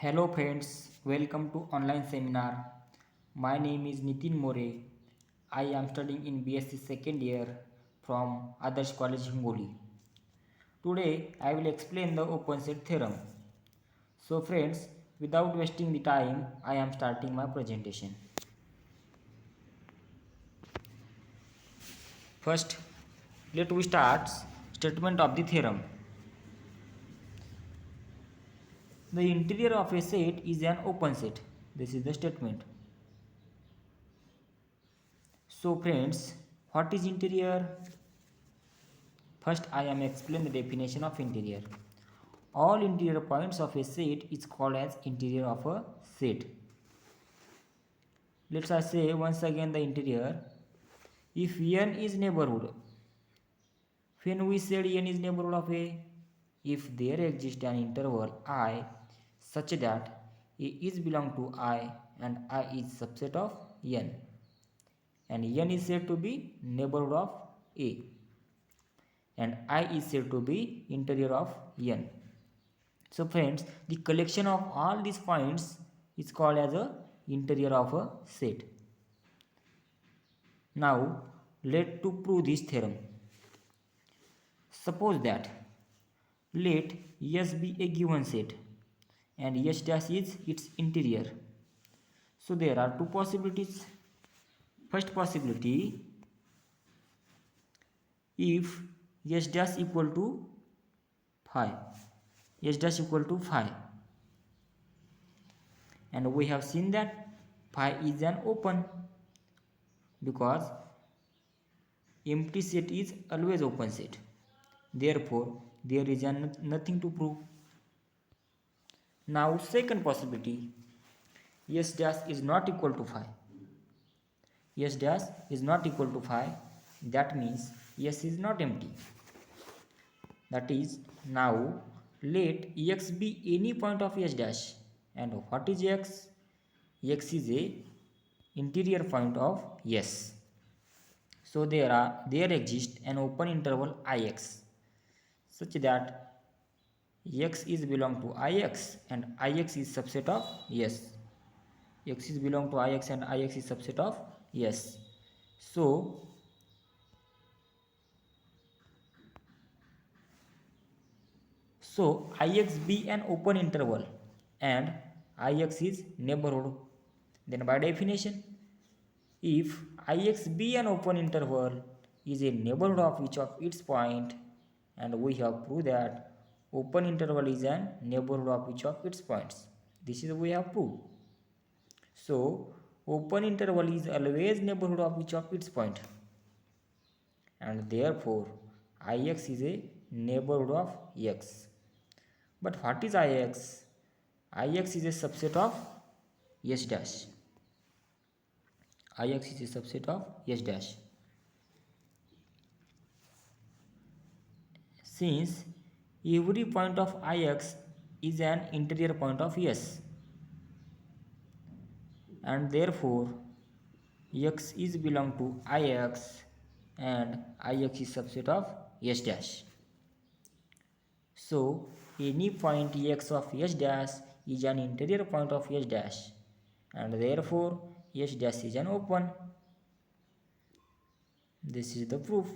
Hello friends, welcome to online seminar. My name is Nitin More. I am studying in B.Sc second year from Adarsh College Hingoli. Today I will explain the open set theorem. So friends, without wasting the time, I am starting my presentation. First, let we start statement of the theorem. The interior of a set is an open set. This is the statement. So friends, what is interior? First, I am explain the definition of interior. All interior points of a set is called as interior of a set. Let's say once again the interior. If n is neighborhood, when we said n is neighborhood of a, if there exists an interval I such that a is belong to I and I is subset of n, and n is said to be neighborhood of a, and I is said to be interior of n. So friends, the collection of all these points is called as a interior of a set. Now let to prove this theorem. Suppose that let S be a given set and S dash is its interior. So there are two possibilities. First possibility, if S dash equal to phi, S dash equal to phi, and we have seen that phi is an open because empty set is always open set. Therefore, there is nothing to prove. Now, second possibility, S dash is not equal to phi. S dash is not equal to phi. That means S is not empty. That is, now let X be any point of S dash. And what is X? X is a interior point of S. So there exists an open interval Ix such that X is belong to Ix and Ix is subset of S. X is belong to Ix and Ix is subset of S. So Ix be an open interval and Ix is neighborhood. Then by definition, if Ix be an open interval is a neighborhood of each of its point, and we have proved that open interval is an neighborhood of each of its points. This is we have proved. So open interval is always neighborhood of each of its point, and therefore Ix is a neighborhood of X. But what is Ix? Ix is a subset of S dash. Ix is a subset of S dash. Since every point of Ix is an interior point of S, and therefore X is belong to Ix and Ix is subset of S dash. So any point X of S dash is an interior point of S dash, and therefore S dash is an open. This is the proof.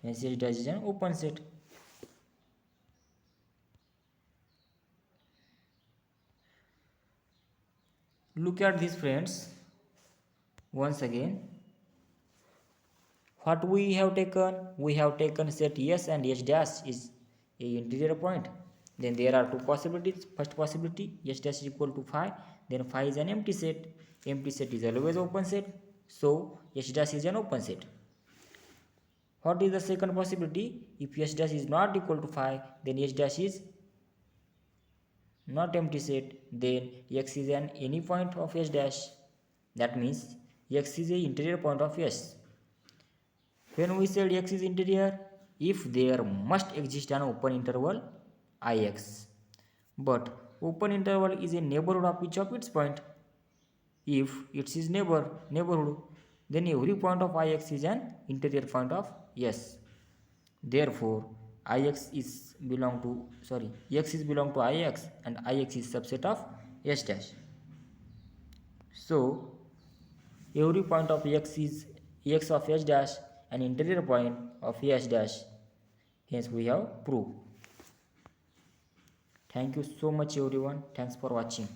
S dash is an open set. Look at this friends. Once again, what we have taken set S and S dash is a interior point. Then there are two possibilities. First possibility, S dash is equal to phi, then phi is an empty set. Empty set is always open set, so S dash is an open set. What is the second possibility? If S dash is not equal to phi, then S dash is not empty set, then X is an any point of S dash. That means X is a interior point of S. When we said X is interior, if there must exist an open interval Ix, but open interval is a neighborhood of each of its point. If it is neighborhood, then every point of Ix is an interior point of S. Therefore, X is belong to Ix and Ix is subset of S dash. So every point of x is x of S dash an interior point of S dash. Hence we have proved. Thank you so much everyone. Thanks for watching.